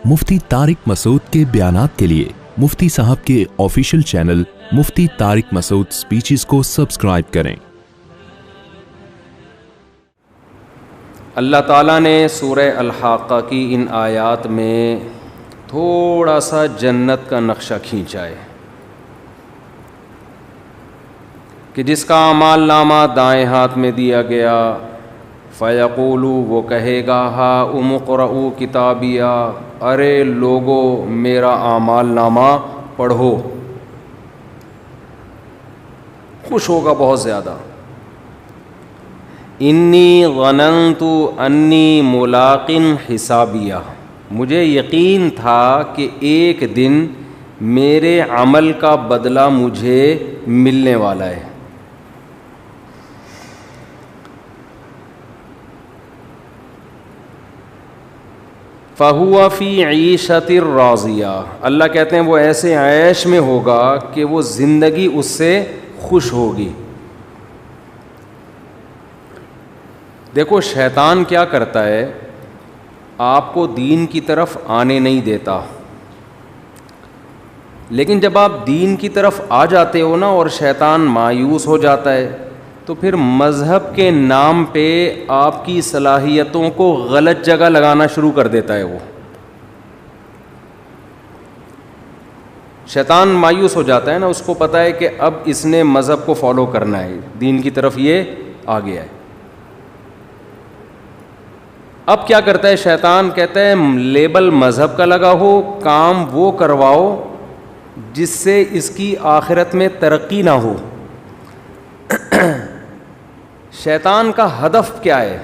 مفتی طارق مسعود کے بیانات کے لیے مفتی صاحب کے آفیشیل چینل مفتی طارق مسعود سپیچز کو سبسکرائب کریں۔ اللہ تعالیٰ نے سورہ الحاقہ کی ان آیات میں تھوڑا سا جنت کا نقشہ کھینچا ہے کہ جس کا اعمال نامہ دائیں ہاتھ میں دیا گیا، فیقولو وہ کہے گا ہا اقرؤوا کتابیہ، ارے لوگو میرا اعمال نامہ پڑھو، خوش ہوگا بہت زیادہ۔ انی ظننت انی ملاق حسابیہ، مجھے یقین تھا کہ ایک دن میرے عمل کا بدلہ مجھے ملنے والا ہے۔ فَهُوَ فِي عِيشَةٍ رَاضِيَةٍ، اللہ کہتے ہیں وہ ایسے عیش میں ہوگا کہ وہ زندگی اس سے خوش ہوگی۔ دیکھو شیطان کیا کرتا ہے، آپ کو دین کی طرف آنے نہیں دیتا، لیکن جب آپ دین کی طرف آ جاتے ہو نا اور شیطان مایوس ہو جاتا ہے تو پھر مذہب کے نام پہ آپ کی صلاحیتوں کو غلط جگہ لگانا شروع کر دیتا ہے۔ وہ شیطان مایوس ہو جاتا ہے نا، اس کو پتہ ہے کہ اب اس نے مذہب کو فالو کرنا ہے، دین کی طرف یہ آ گیا ہے۔ اب کیا کرتا ہے شیطان، کہتا ہے لیبل مذہب کا لگا ہو، کام وہ کرواؤ جس سے اس کی آخرت میں ترقی نہ ہو۔ شیطان کا ہدف کیا ہے؟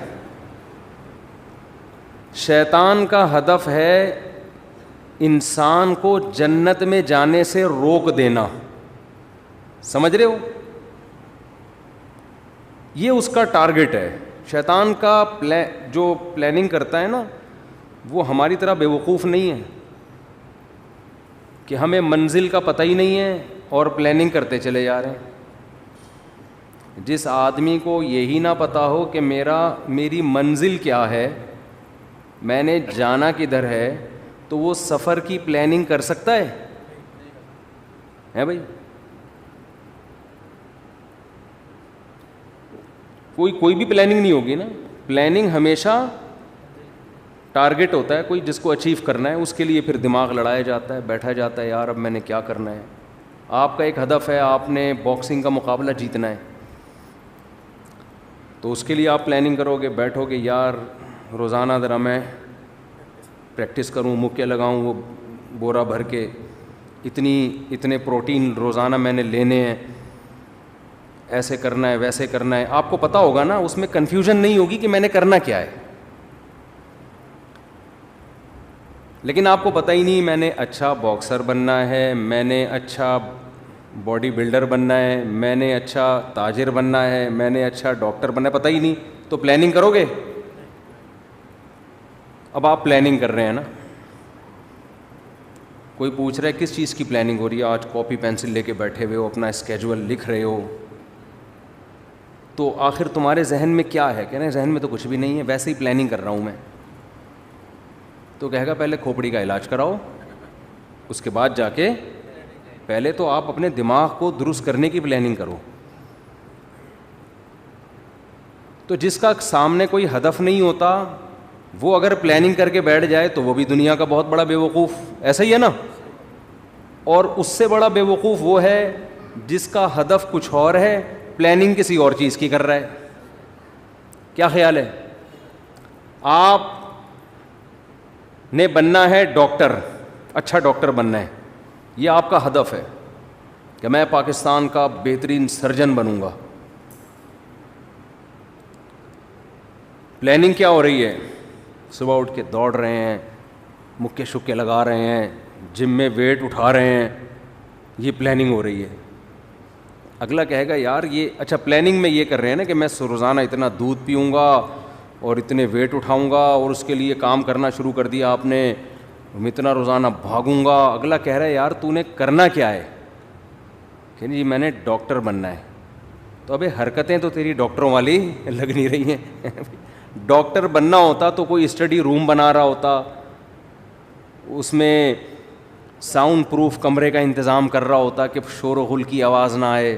شیطان کا ہدف ہے انسان کو جنت میں جانے سے روک دینا، سمجھ رہے ہو؟ یہ اس کا ٹارگٹ ہے۔ شیطان کا جو پلاننگ کرتا ہے نا، وہ ہماری طرح بے وقوف نہیں ہے کہ ہمیں منزل کا پتہ ہی نہیں ہے اور پلاننگ کرتے چلے جا رہے ہیں۔ جس آدمی کو یہی نہ پتہ ہو کہ میری منزل کیا ہے، میں نے جانا کدھر ہے، تو وہ سفر کی پلاننگ کر سکتا ہے بھائی؟ کوئی بھی پلاننگ نہیں ہوگی نا۔ پلاننگ ہمیشہ ٹارگٹ ہوتا ہے، کوئی جس کو اچیو کرنا ہے، اس کے لیے پھر دماغ لڑایا جاتا ہے، بیٹھا جاتا ہے یار اب میں نے کیا کرنا ہے۔ آپ کا ایک ہدف ہے، آپ نے باکسنگ کا مقابلہ جیتنا ہے، تو اس کے لیے آپ پلاننگ کرو گے، بیٹھو گے یار روزانہ ذرا میں پریکٹس کروں، مکے لگاؤں وہ بورا بھر کے، اتنے پروٹین روزانہ میں نے لینے ہیں، ایسے کرنا ہے ویسے کرنا ہے۔ آپ کو پتہ ہوگا نا، اس میں کنفیوژن نہیں ہوگی کہ میں نے کرنا کیا ہے، لیکن آپ کو پتہ ہی نہیں میں نے اچھا باکسر بننا ہے، میں نے اچھا باڈی بلڈر بننا ہے، میں نے اچھا تاجر بننا ہے، میں نے اچھا ڈاکٹر بننا ہے، پتہ ہی نہیں، تو پلاننگ کرو گے؟ اب آپ پلاننگ کر رہے ہیں نا، کوئی پوچھ رہا ہے کس چیز کی پلاننگ ہو رہی ہے، آج کاپی پینسل لے کے بیٹھے ہوئے ہو، اپنا اسکیجول لکھ رہے ہو، تو آخر تمہارے ذہن میں کیا ہے؟ کہہ رہے ہیں ذہن میں تو کچھ بھی نہیں ہے، ویسے ہی پلاننگ کر رہا ہوں میں۔ تو کہے گا پہلے کھوپڑی کا علاج کراؤ، اس کے بعد جا کے پہلے تو آپ اپنے دماغ کو درست کرنے کی پلاننگ کرو۔ تو جس کا سامنے کوئی ہدف نہیں ہوتا، وہ اگر پلاننگ کر کے بیٹھ جائے تو وہ بھی دنیا کا بہت بڑا بے وقوف، ایسا ہی ہے نا؟ اور اس سے بڑا بے وقوف وہ ہے جس کا ہدف کچھ اور ہے، پلاننگ کسی اور چیز کی کر رہا ہے۔ کیا خیال ہے؟ آپ نے بننا ہے ڈاکٹر، اچھا ڈاکٹر بننا ہے، یہ آپ کا ہدف ہے کہ میں پاکستان کا بہترین سرجن بنوں گا۔ پلاننگ کیا ہو رہی ہے؟ صبح اٹھ کے دوڑ رہے ہیں، مکے شکے لگا رہے ہیں، جم میں ویٹ اٹھا رہے ہیں، یہ پلاننگ ہو رہی ہے۔ اگلا کہے گا یار یہ اچھا پلاننگ میں یہ کر رہے ہیں نا کہ میں روزانہ اتنا دودھ پیوں گا اور اتنے ویٹ اٹھاؤں گا، اور اس کے لیے کام کرنا شروع کر دیا آپ نے، میں اتنا روزانہ بھاگوں گا۔ اگلا کہہ رہا ہے یار تو نے کرنا کیا ہے؟ کہ جی میں نے ڈاکٹر بننا ہے۔ تو ابے حرکتیں تو تیری ڈاکٹروں والی لگ نہیں رہی ہیں۔ ڈاکٹر بننا ہوتا تو کوئی اسٹڈی روم بنا رہا ہوتا، اس میں ساؤنڈ پروف کمرے کا انتظام کر رہا ہوتا کہ شور و غل کی آواز نہ آئے.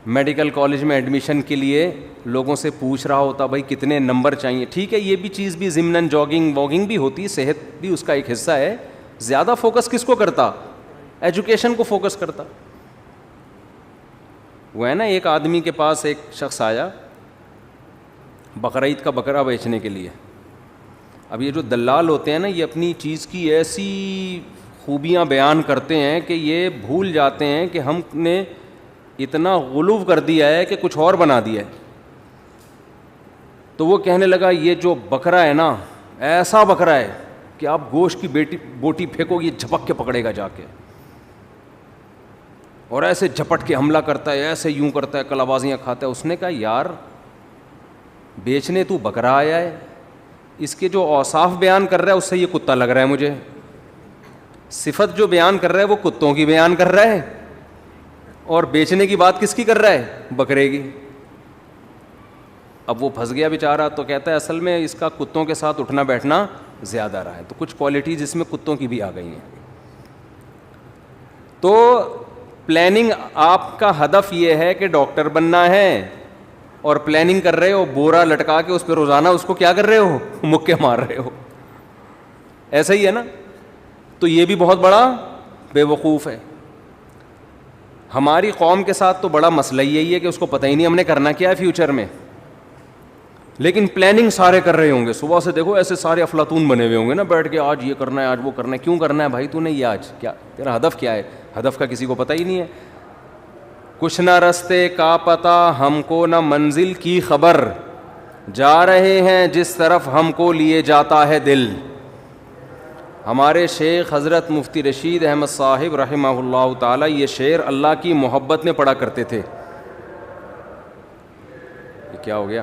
میڈیکل کالج میں ایڈمیشن کے لیے لوگوں سے پوچھ رہا ہوتا بھائی کتنے نمبر چاہیے. ٹھیک ہے, یہ بھی چیز بھی ضمناً جاگنگ واگنگ بھی ہوتی ہے, صحت بھی اس کا ایک حصہ ہے. زیادہ فوکس کس کو کرتا؟ ایجوکیشن کو فوکس کرتا. وہ ہے نا, ایک آدمی کے پاس ایک شخص آیا بقرعید کا بکرا بیچنے کے لیے. اب یہ جو دلال ہوتے ہیں نا, یہ اپنی چیز کی ایسی خوبیاں بیان کرتے ہیں کہ یہ بھول جاتے ہیں کہ ہم نے اتنا غلو کر دیا ہے کہ کچھ اور بنا دیا ہے. تو وہ کہنے لگا یہ جو بکرا ہے نا, ایسا بکرا ہے کہ آپ گوشت کی بوٹی پھینکو یہ جھپک کے پکڑے گا جا کے, اور ایسے جھپٹ کے حملہ کرتا ہے, ایسے یوں کرتا ہے, کلابازیاں کھاتا ہے. اس نے کہا یار بیچنے تو بکرا آیا ہے, اس کے جو اوصاف بیان کر رہا ہے اس سے یہ کتا لگ رہا ہے مجھے. صفت جو بیان کر رہا ہے وہ کتوں کی بیان کر رہا ہے, اور بیچنے کی بات کس کی کر رہا ہے؟ بکرے کی. اب وہ پھنس گیا بیچارہ. تو کہتا ہے اصل میں اس کا کتوں کے ساتھ اٹھنا بیٹھنا زیادہ رہا ہے. تو کچھ کوالٹیز اس میں کتوں کی بھی آ گئی ہیں. تو پلاننگ, آپ کا ہدف یہ ہے کہ ڈاکٹر بننا ہے, اور پلاننگ کر رہے ہو بورا لٹکا کے اس پہ روزانہ اس کو کیا کر رہے ہو؟ مکے مار رہے ہو. ایسا ہی ہے نا. تو یہ بھی بہت بڑا بے وقوف ہے. ہماری قوم کے ساتھ تو بڑا مسئلہ یہی ہے کہ اس کو پتہ ہی نہیں ہم نے کرنا کیا ہے فیوچر میں, لیکن پلاننگ سارے کر رہے ہوں گے. صبح سے دیکھو ایسے سارے افلاطون بنے ہوئے ہوں گے نا, بیٹھ کے آج یہ کرنا ہے, آج وہ کرنا ہے. کیوں کرنا ہے بھائی تو نے یہ آج کیا, تیرا ہدف کیا ہے؟ ہدف کا کسی کو پتہ ہی نہیں ہے. کچھ نہ رستے کا پتہ ہم کو نہ منزل کی خبر, جا رہے ہیں جس طرف ہم کو لیے جاتا ہے دل. ہمارے شیخ حضرت مفتی رشید احمد صاحب رحمہ اللہ تعالی یہ شعر اللہ کی محبت میں پڑھا کرتے تھے. یہ کیا ہو گیا؟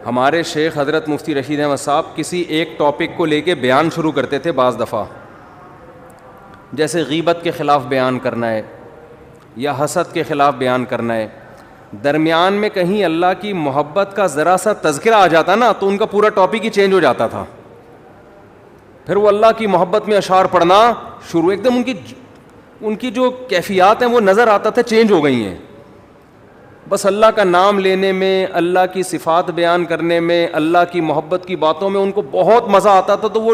ہمارے شیخ حضرت مفتی رشید احمد صاحب کسی ایک ٹاپک کو لے کے بیان شروع کرتے تھے بعض دفعہ, جیسے غیبت کے خلاف بیان کرنا ہے یا حسد کے خلاف بیان کرنا ہے. درمیان میں کہیں اللہ کی محبت کا ذرا سا تذکرہ آ جاتا نا تو ان کا پورا ٹاپک ہی چینج ہو جاتا تھا. پھر وہ اللہ کی محبت میں اشعار پڑھنا شروع, ایک دم ان کی جو کیفیات ہیں وہ نظر آتا تھا چینج ہو گئی ہیں. بس اللہ کا نام لینے میں, اللہ کی صفات بیان کرنے میں, اللہ کی محبت کی باتوں میں ان کو بہت مزہ آتا تھا, تو وہ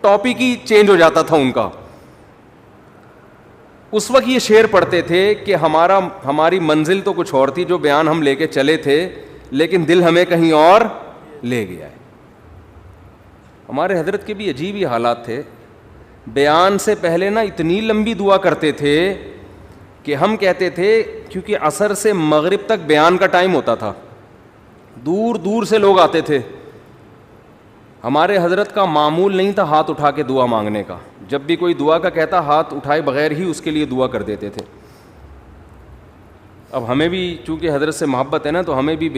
ٹاپک ہی چینج ہو جاتا تھا ان کا. اس وقت یہ شعر پڑھتے تھے کہ ہماری منزل تو کچھ اور تھی جو بیان ہم لے کے چلے تھے, لیکن دل ہمیں کہیں اور لے گیا ہے. ہمارے حضرت کے بھی عجیب ہی حالات تھے. بیان سے پہلے نا اتنی لمبی دعا کرتے تھے کہ ہم کہتے تھے, کیونکہ عصر سے مغرب تک بیان کا ٹائم ہوتا تھا, دور دور سے لوگ آتے تھے. ہمارے حضرت کا معمول نہیں تھا ہاتھ اٹھا کے دعا مانگنے کا. جب بھی کوئی دعا کا کہتا ہاتھ اٹھائے بغیر ہی اس کے لیے دعا کر دیتے تھے. اب ہمیں بھی چونکہ حضرت سے محبت ہے نا, تو ہمیں بھی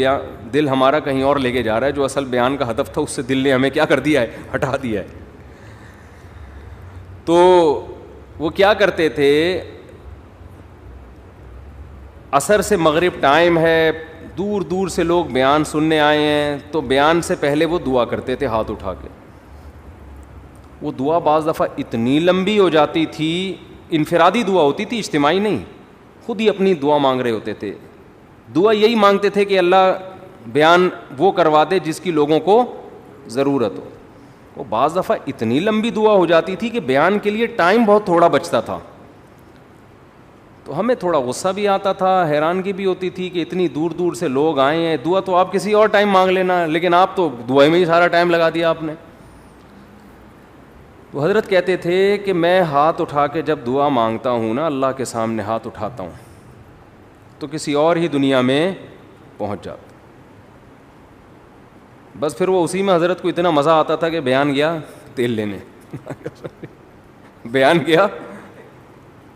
دل ہمارا کہیں اور لے کے جا رہا ہے. جو اصل بیان کا ہدف تھا اس سے دل نے ہمیں کیا کر دیا ہے؟ ہٹا دیا ہے. تو وہ کیا کرتے تھے, عصر سے مغرب ٹائم ہے, دور دور سے لوگ بیان سننے آئے ہیں, تو بیان سے پہلے وہ دعا کرتے تھے ہاتھ اٹھا کے. وہ دعا بعض دفعہ اتنی لمبی ہو جاتی تھی, انفرادی دعا ہوتی تھی, اجتماعی نہیں, خود ہی اپنی دعا مانگ رہے ہوتے تھے. دعا یہی مانگتے تھے کہ اللہ بیان وہ کروا دے جس کی لوگوں کو ضرورت ہو. وہ بعض دفعہ اتنی لمبی دعا ہو جاتی تھی کہ بیان کے لیے ٹائم بہت تھوڑا بچتا تھا. تو ہمیں تھوڑا غصہ بھی آتا تھا, حیرانگی بھی ہوتی تھی کہ اتنی دور دور سے لوگ آئے ہیں, دعا تو آپ کسی اور ٹائم مانگ لینا, لیکن آپ تو دعا میں ہی سارا ٹائم لگا دیا آپ نے. تو حضرت کہتے تھے کہ میں ہاتھ اٹھا کے جب دعا مانگتا ہوں نا, اللہ کے سامنے ہاتھ اٹھاتا ہوں, تو کسی اور ہی دنیا میں پہنچ جاتا. بس پھر وہ اسی میں حضرت کو اتنا مزہ آتا تھا کہ بیان گیا تیل لینے بیان کیا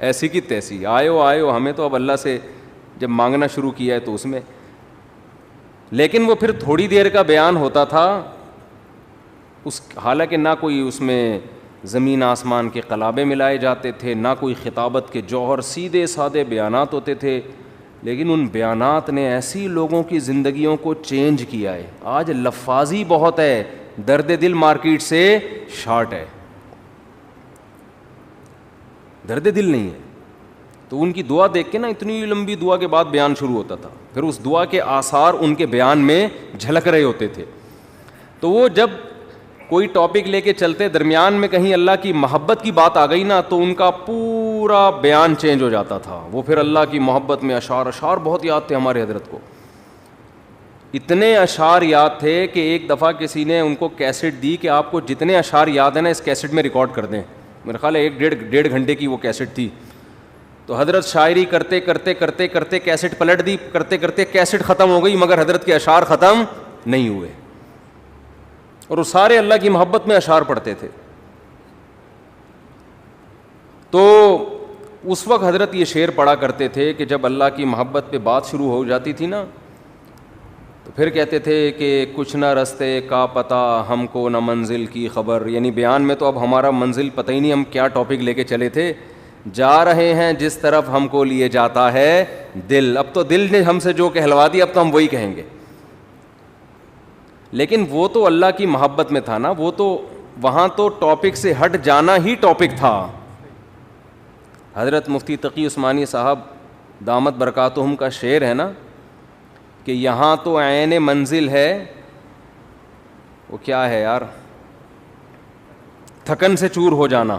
ایسی کی تیسی, آئے ہمیں تو اب اللہ سے جب مانگنا شروع کیا ہے تو اس میں. لیکن وہ پھر تھوڑی دیر کا بیان ہوتا تھا, حالانکہ نہ کوئی اس میں زمین آسمان کے قلابے ملائے جاتے تھے, نہ کوئی خطابت کے جوہر, سیدھے سادے بیانات ہوتے تھے. لیکن ان بیانات نے ایسی لوگوں کی زندگیوں کو چینج کیا ہے. آج لفاظی بہت ہے, درد دل مارکیٹ سے شارٹ ہے, درد دل نہیں ہے. تو ان کی دعا دیکھ کے نا, اتنی لمبی دعا کے بعد بیان شروع ہوتا تھا, پھر اس دعا کے آثار ان کے بیان میں جھلک رہے ہوتے تھے. تو وہ جب کوئی ٹاپک لے کے چلتے, درمیان میں کہیں اللہ کی محبت کی بات آ گئی نا, تو ان کا پورا بیان چینج ہو جاتا تھا. وہ پھر اللہ کی محبت میں اشعار بہت یاد تھے ہمارے حضرت کو, اتنے اشعار یاد تھے کہ ایک دفعہ کسی نے ان کو کیسٹ دی کہ آپ کو جتنے اشعار یاد ہیں نا اس کیسٹ میں ریکارڈ کر دیں. میرے خیال ہے 1.5 گھنٹے کی وہ کیسٹ تھی. تو حضرت شاعری کرتے کرتے کرتے کرتے کیسٹ پلٹ دی, کرتے کرتے کیسٹ ختم ہو گئی, مگر حضرت کے اشعار ختم نہیں ہوئے. اور وہ سارے اللہ کی محبت میں اشعار پڑھتے تھے. تو اس وقت حضرت یہ شعر پڑھا کرتے تھے کہ جب اللہ کی محبت پہ بات شروع ہو جاتی تھی نا, تو پھر کہتے تھے کہ کچھ نہ رستے کا پتہ ہم کو نہ منزل کی خبر. یعنی بیان میں تو اب ہمارا منزل پتہ ہی نہیں, ہم کیا ٹاپک لے کے چلے تھے. جا رہے ہیں جس طرف ہم کو لیے جاتا ہے دل, اب تو دل نے ہم سے جو کہلوا دی اب تو ہم وہی کہیں گے. لیکن وہ تو اللہ کی محبت میں تھا نا, وہ تو وہاں تو ٹاپک سے ہٹ جانا ہی ٹاپک تھا. حضرت مفتی تقی عثمانی صاحب دامت برکاتہم کا شعر ہے نا کہ یہاں تو عین منزل ہے, وہ کیا ہے یار, تھکن سے چور ہو جانا.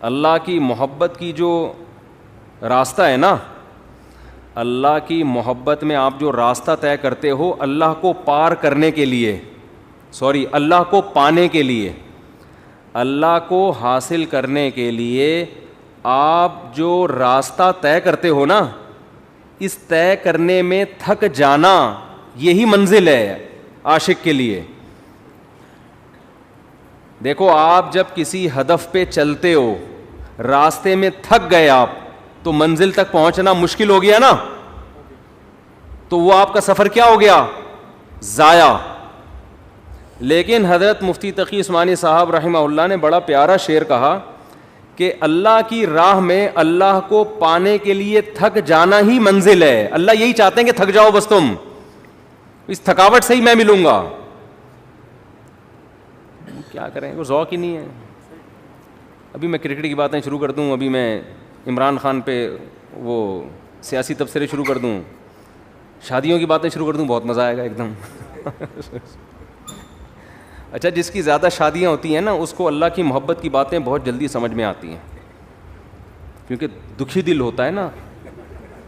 اللہ کی محبت کی جو راستہ ہے نا, اللہ کی محبت میں آپ جو راستہ طے کرتے ہو اللہ کو پار کرنے کے لیے, اللہ کو پانے کے لیے, اللہ کو حاصل کرنے کے لیے آپ جو راستہ طے کرتے ہو نا, اس طے کرنے میں تھک جانا یہی منزل ہے عاشق کے لیے. دیکھو آپ جب کسی ہدف پہ چلتے ہو, راستے میں تھک گئے آپ, تو منزل تک پہنچنا مشکل ہو گیا نا, تو وہ آپ کا سفر کیا ہو گیا, ضائع. لیکن حضرت مفتی تقی عثمانی صاحب رحمہ اللہ نے بڑا پیارا شعر کہا کہ اللہ کی راہ میں اللہ کو پانے کے لیے تھک جانا ہی منزل ہے. اللہ یہی چاہتے ہیں کہ تھک جاؤ بس, تم اس تھکاوٹ سے ہی میں ملوں گا. کیا کریں, وہ ذوق ہی نہیں ہے. ابھی میں کرکٹ کی باتیں شروع کر دوں, ابھی میں عمران خان پہ وہ سیاسی تبصرے شروع کر دوں, شادیوں کی باتیں شروع کر دوں, بہت مزہ آئے گا ایک دم. اچھا, جس کی زیادہ شادیاں ہوتی ہیں نا اس کو اللہ کی محبت کی باتیں بہت جلدی سمجھ میں آتی ہیں, کیونکہ دکھی دل ہوتا ہے نا,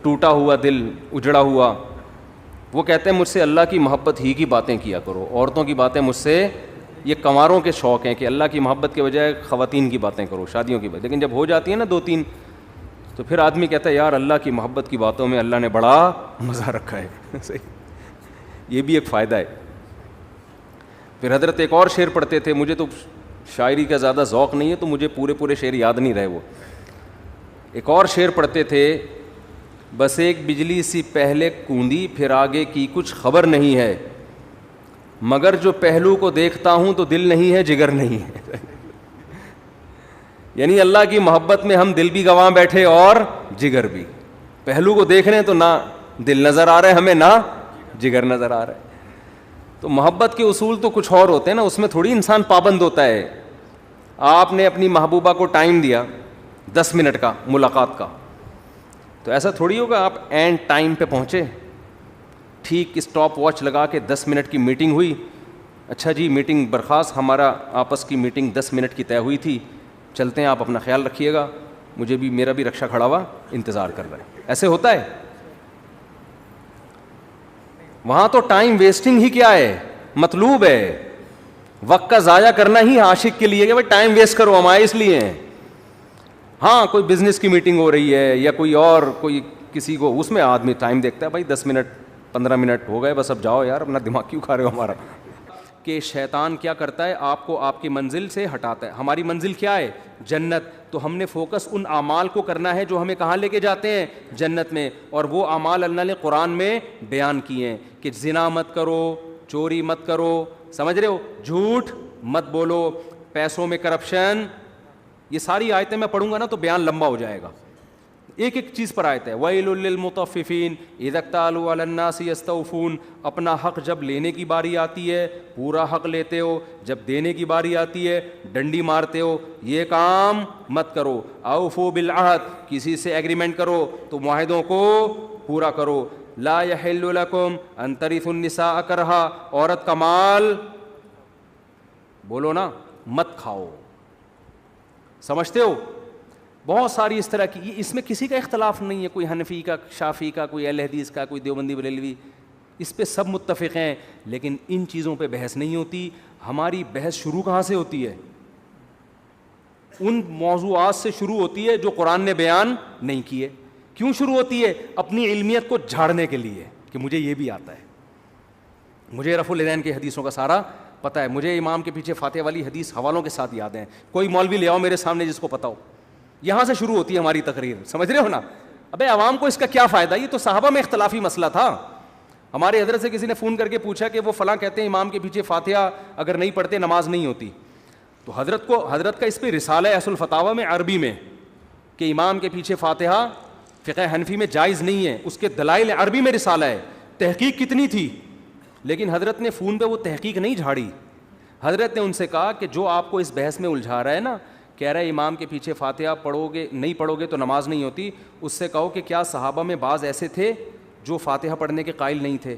ٹوٹا ہوا دل, اجڑا ہوا. وہ کہتے ہیں مجھ سے اللہ کی محبت ہی کی باتیں کیا کرو, عورتوں کی باتیں مجھ سے, یہ کنواروں کے شوق ہیں کہ اللہ کی محبت کے بجائے خواتین کی باتیں کرو, شادیوں کی باتیں. لیکن جب ہو جاتی ہیں نا 2-3, تو پھر آدمی کہتا ہے یار اللہ کی محبت کی باتوں میں اللہ نے بڑا مزہ رکھا ہے. یہ بھی ایک فائدہ ہے. پھر حضرت ایک اور شعر پڑھتے تھے, مجھے تو شاعری کا زیادہ ذوق نہیں ہے تو مجھے پورے شعر یاد نہیں رہے. وہ ایک اور شعر پڑھتے تھے, بس ایک بجلی سی پہلے کوندی پھر آگے کی کچھ خبر نہیں ہے, مگر جو پہلو کو دیکھتا ہوں تو دل نہیں ہے جگر نہیں ہے. یعنی اللہ کی محبت میں ہم دل بھی گنوا بیٹھے اور جگر بھی. پہلو کو دیکھ رہے ہیں تو نہ دل نظر آ رہا ہے ہمیں, نہ جگر نظر آ رہا ہے. تو محبت کے اصول تو کچھ اور ہوتے ہیں نا, اس میں تھوڑی انسان پابند ہوتا ہے. آپ نے اپنی محبوبہ کو ٹائم دیا 10 منٹ کا ملاقات کا, تو ایسا تھوڑی ہوگا آپ اینڈ ٹائم پہ پہنچے, ٹھیک اسٹاپ واچ لگا کے 10 منٹ کی میٹنگ ہوئی, اچھا جی میٹنگ برخاست, ہمارا آپس کی میٹنگ 10 منٹ کی طے ہوئی تھی, چلتے ہیں, آپ اپنا خیال رکھیے گا, مجھے بھی, میرا بھی رکشا کھڑا ہوا انتظار کر رہا ہے. ایسے ہوتا ہے؟ وہاں تو ٹائم ویسٹنگ ہی کیا ہے, مطلوب ہے. وقت کا ضائع کرنا ہی عاشق کے لیے کہ بھائی ٹائم ویسٹ کرو, ہم آئے اس لیے ہیں. ہاں کوئی بزنس کی میٹنگ ہو رہی ہے یا کوئی اور کوئی کسی کو, اس میں آدمی ٹائم دیکھتا ہے, بھائی 10 منٹ 15 منٹ ہو گئے بس, اب جاؤ یار, اپنا دماغ کیوں کھا رہے ہو ہمارا. کہ شیطان کیا کرتا ہے, آپ کو آپ کی منزل سے ہٹاتا ہے. ہماری منزل کیا ہے, جنت. تو ہم نے فوکس ان اعمال کو کرنا ہے جو ہمیں کہاں لے کے جاتے ہیں, جنت میں. اور وہ اعمال اللہ نے قرآن میں بیان کیے ہیں کہ زنا مت کرو, چوری مت کرو, سمجھ رہے ہو, جھوٹ مت بولو, پیسوں میں کرپشن. یہ ساری آیتیں میں پڑھوں گا نا تو بیان لمبا ہو جائے گا. ایک ایک چیز پر آیت ہے. وَيْلٌ لِّلْمُطَفِّفِينَ إِذَا اكْتَالُوا عَلَى النَّاسِ يَسْتَوْفُونَ. اپنا حق جب لینے کی باری آتی ہے پورا حق لیتے ہو, جب دینے کی باری آتی ہے ڈنڈی مارتے ہو. یہ کام مت کرو. اوفوا بالعہد, کسی سے ایگریمنٹ کرو تو معاہدوں کو پورا کرو. لا يحل لكم ان ترثوا النساء کرہا, عورت کا مال بولو نا مت کھاؤ. سمجھتے ہو؟ بہت ساری اس طرح کی, اس میں کسی کا اختلاف نہیں ہے, کوئی حنفی کا, شافعی کا, کوئی اہل حدیث کا, کوئی دیوبندی بریلوی, اس پہ سب متفق ہیں. لیکن ان چیزوں پہ بحث نہیں ہوتی. ہماری بحث شروع کہاں سے ہوتی ہے؟ ان موضوعات سے شروع ہوتی ہے جو قرآن نے بیان نہیں کیے. کیوں شروع ہوتی ہے؟ اپنی علمیت کو جھاڑنے کے لیے کہ مجھے یہ بھی آتا ہے, مجھے رفع الیدین کی حدیثوں کا سارا پتہ ہے, مجھے امام کے پیچھے فاتحہ والی حدیث حوالوں کے ساتھ یاد ہیں. کوئی مولوی لے آؤ میرے سامنے جس کو پتہ ہو. یہاں سے شروع ہوتی ہے ہماری تقریر, سمجھ رہے ہو نا؟ ابے عوام کو اس کا کیا فائدہ؟ یہ تو صحابہ میں اختلافی مسئلہ تھا. ہمارے حضرت سے کسی نے فون کر کے پوچھا کہ وہ فلاں کہتے ہیں امام کے پیچھے فاتحہ اگر نہیں پڑھتے نماز نہیں ہوتی. تو حضرت کا اس پہ رسالہ ہے اصل الفتاوی میں عربی میں کہ امام کے پیچھے فاتحہ فقہ حنفی میں جائز نہیں ہے. اس کے دلائل عربی میں رسالہ ہے. تحقیق کتنی تھی, لیکن حضرت نے فون پہ وہ تحقیق نہیں جھاڑی. حضرت نے ان سے کہا کہ جو آپ کو اس بحث میں الجھا رہا ہے نا, کہہ رہا ہے امام کے پیچھے فاتحہ پڑھو گے نہیں پڑھو گے تو نماز نہیں ہوتی, اس سے کہو کہ کیا صحابہ میں بعض ایسے تھے جو فاتحہ پڑھنے کے قائل نہیں تھے؟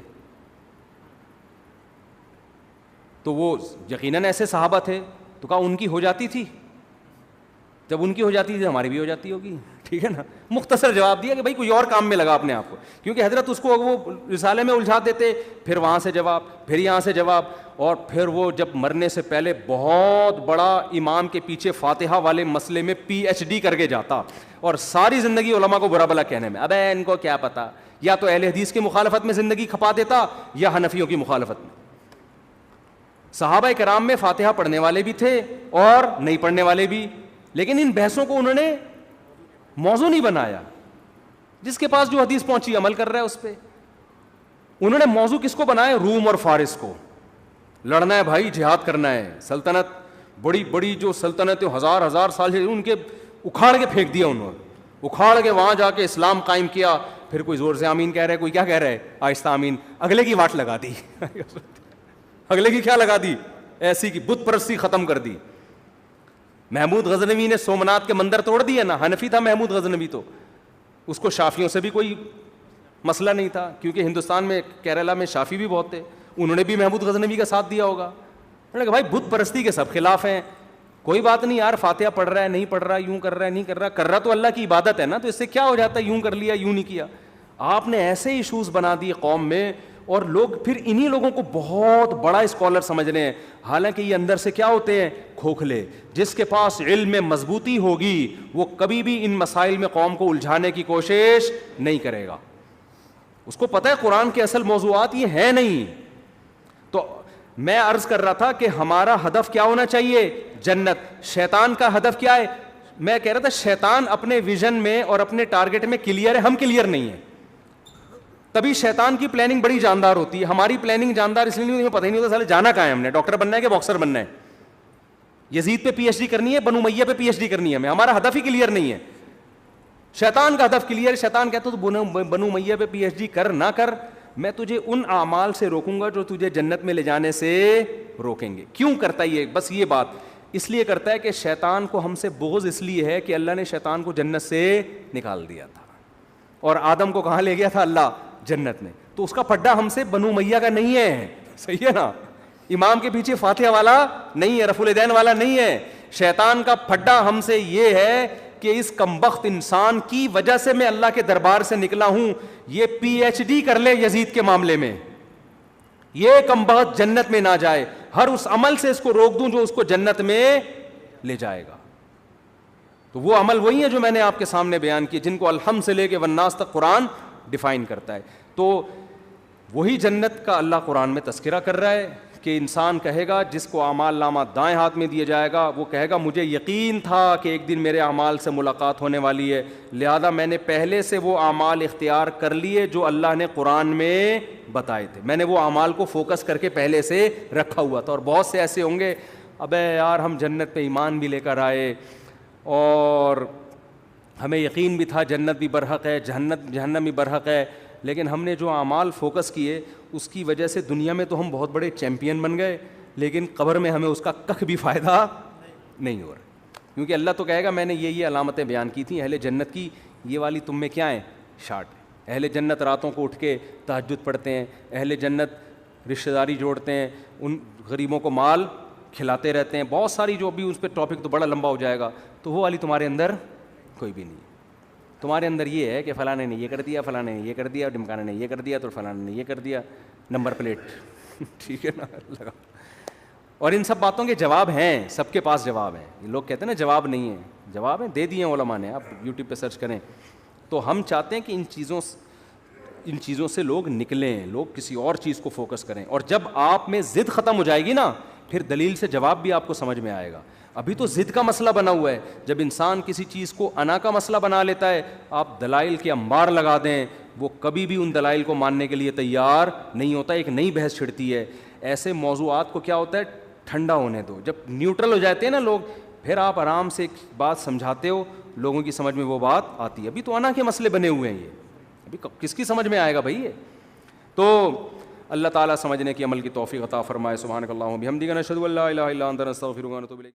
تو وہ یقیناً ایسے صحابہ تھے. تو کہا ان کی ہو جاتی تھی, جب ان کی ہو جاتی تھی ہماری بھی ہو جاتی ہوگی. ٹھیک ہے نا؟ مختصر جواب دیا کہ بھائی کوئی اور کام میں لگا اپنے آپ کو, کیونکہ حضرت اس کو وہ رسالے میں الجھا دیتے, پھر وہاں سے جواب, پھر یہاں سے جواب, اور پھر وہ جب مرنے سے پہلے بہت بڑا امام کے پیچھے فاتحہ والے مسئلے میں PhD کر کے جاتا, اور ساری زندگی علماء کو برا بلا کہنے میں. ابے ان کو کیا پتا, یا تو اہل حدیث کی مخالفت میں زندگی کھپا دیتا یا حنفیوں کی مخالفت میں. صحابہ کرام میں فاتحہ پڑھنے والے بھی تھے اور نہیں پڑھنے والے بھی, لیکن ان بحثوں کو انہوں نے موضوع نہیں بنایا. جس کے پاس جو حدیث پہنچی عمل کر رہا ہے اس پہ. انہوں نے موضوع کس کو بنایا؟ روم اور فارس کو. لڑنا ہے بھائی, جہاد کرنا ہے. سلطنت بڑی بڑی جو سلطنتیں ہزار سال سے ان کے اکھاڑ کے پھینک دیا انہوں نے, اکھاڑ کے وہاں جا کے اسلام قائم کیا. پھر کوئی زور سے آمین کہہ رہا ہے, کوئی کیا کہہ رہا ہے آہستہ آمین, اگلے کی واٹ لگا دی. اگلے کی کیا لگا دی؟ ایسی کی بت پرستی ختم کر دی. محمود غزنوی نے سومنات کے مندر توڑ دیا نا, حنفی تھا محمود غزنوی, تو اس کو شافیوں سے بھی کوئی مسئلہ نہیں تھا, کیونکہ ہندوستان میں کیرلا میں شافی بھی بہت تھے, انہوں نے بھی محمود غزنوی کا ساتھ دیا ہوگا. انہوں نے کہا بھائی بت پرستی کے سب خلاف ہیں, کوئی بات نہیں یار, فاتحہ پڑھ رہا ہے نہیں پڑھ رہا, یوں کر رہا ہے نہیں کر رہا, کر رہا تو اللہ کی عبادت ہے نا, تو اس سے کیا ہو جاتا ہے یوں کر لیا یوں نہیں کیا. آپ نے ایسے ایشوز بنا دیے قوم میں, اور لوگ پھر انہی لوگوں کو بہت بڑا اسکالر سمجھ رہے ہیں, حالانکہ یہ اندر سے کیا ہوتے ہیں؟ کھوکھلے. جس کے پاس علم میں مضبوطی ہوگی وہ کبھی بھی ان مسائل میں قوم کو الجھانے کی کوشش نہیں کرے گا. اس کو پتہ ہے قرآن کے اصل موضوعات یہ ہیں نہیں. تو میں عرض کر رہا تھا کہ ہمارا ہدف کیا ہونا چاہیے؟ جنت. شیطان کا ہدف کیا ہے؟ میں کہہ رہا تھا شیطان اپنے ویژن میں اور اپنے ٹارگٹ میں کلیئر ہے, ہم کلیئر نہیں ہیں. تبھی شیطان کی پلاننگ بڑی جاندار ہوتی ہے. ہماری پلاننگ جاندار اس لیے نہیں ہوتی, پتہ ہی نہیں ہوتا سالے جانا کہاں ہے ہم نے, ڈاکٹر بننا ہے کہ باکسر بننا ہے, یزید پہ PhD کرنی ہے, بنو امیہ پہ PhD کرنی ہے ہمیں. ہمارا ہدف ہی کلیئر نہیں ہے. شیطان کا ہدف کلیئر. شیطان کہتا تو بنو امیہ پہ PhD کر نہ کر, میں تجھے ان اعمال سے روکوں گا جو تجھے جنت میں لے جانے سے روکیں گے. کیوں کرتا ہے یہ؟ بس یہ بات اس لیے کرتا ہے کہ شیطان کو ہم سے بغض اس لیے ہے کہ اللہ نے شیطان کو جنت سے نکال دیا تھا, اور آدم کو کہاں لے گیا تھا؟ اللہ, جنت میں. تو اس کا پھڈا ہم سے بنو امیہ کا نہیں ہے, صحیح ہے نا؟ امام کے پیچھے فاتحہ والا نہیں ہے, رفع الیدین والا نہیں ہے. شیطان کا پھڈا ہم سے یہ ہے کہ اس کمبخت انسان کی وجہ سے میں اللہ کے دربار سے نکلا ہوں, یہ PhD کر لے یزید کے معاملے میں, یہ کمبخت جنت میں نہ جائے. ہر اس عمل سے اس کو روک دوں جو اس کو جنت میں لے جائے گا. تو وہ عمل وہی ہے جو میں نے آپ کے سامنے بیان کیے, جن کو الحمد سے لے کے والناس تک قرآن ڈیفائن کرتا ہے. تو وہی جنت کا اللہ قرآن میں تذکرہ کر رہا ہے کہ انسان کہے گا, جس کو اعمال نامہ دائیں ہاتھ میں دیا جائے گا, وہ کہے گا مجھے یقین تھا کہ ایک دن میرے اعمال سے ملاقات ہونے والی ہے, لہذا میں نے پہلے سے وہ اعمال اختیار کر لیے جو اللہ نے قرآن میں بتائے تھے. میں نے وہ اعمال کو فوکس کر کے پہلے سے رکھا ہوا تھا. اور بہت سے ایسے ہوں گے, ابے یار ہم جنت پہ ایمان بھی لے کر آئے اور ہمیں یقین بھی تھا جنت بھی برحق ہے، جہنم بھی برحق ہے، لیکن ہم نے جو اعمال فوکس کیے اس کی وجہ سے دنیا میں تو ہم بہت بڑے چیمپئن بن گئے، لیکن قبر میں ہمیں اس کا کخ بھی فائدہ نہیں ہو رہا، کیونکہ اللہ تو کہے گا میں نے یہ علامتیں بیان کی تھیں اہل جنت کی، یہ والی تم میں کیا ہیں؟ شارٹ. اہل جنت راتوں کو اٹھ کے تہجد پڑھتے ہیں، اہل جنت رشتہ داری جوڑتے ہیں، ان غریبوں کو مال کھلاتے رہتے ہیں، بہت ساری جو ابھی اس پہ ٹاپک تو بڑا لمبا ہو جائے گا، تو وہ والی تمہارے اندر کوئی بھی نہیں. تمہارے اندر یہ ہے کہ فلانے نے یہ کر دیا، فلانے نے یہ کر دیا، ڈمکانے نے یہ کر دیا، تو فلانے نے یہ کر دیا، نمبر پلیٹ ٹھیک ہے نا لگا. اور ان سب باتوں کے جواب ہیں، سب کے پاس جواب ہیں. یہ لوگ کہتے ہیں نا جواب نہیں ہے، جواب ہیں، دے دیے علماء نے، آپ یوٹیوب پہ سرچ کریں. تو ہم چاہتے ہیں کہ ان چیزوں سے لوگ نکلیں، لوگ کسی اور چیز کو فوکس کریں. اور جب آپ میں ضد ختم ہو جائے گی نا، پھر دلیل سے جواب بھی آپ کو سمجھ میں آئے گا. ابھی تو ضد کا مسئلہ بنا ہوا ہے. جب انسان کسی چیز کو انا کا مسئلہ بنا لیتا ہے، آپ دلائل کے انبار لگا دیں، وہ کبھی بھی ان دلائل کو ماننے کے لیے تیار نہیں ہوتا، ایک نئی بحث چھڑتی ہے. ایسے موضوعات کو کیا ہوتا ہے، ٹھنڈا ہونے دو. جب نیوٹرل ہو جاتے ہیں نا لوگ، پھر آپ آرام سے ایک بات سمجھاتے ہو، لوگوں کی سمجھ میں وہ بات آتی ہے. ابھی تو انا کے مسئلے بنے ہوئے ہیں، یہ ابھی کس کی سمجھ میں آئے گا بھائی یہ. تو اللہ تعالیٰ سمجھنے کی عمل کی توفیق عطا فرمائے. سبحانک اللہم و بحمدک، نشہد ان لا الہ الا انت، نستغفرک و نتوب الیک.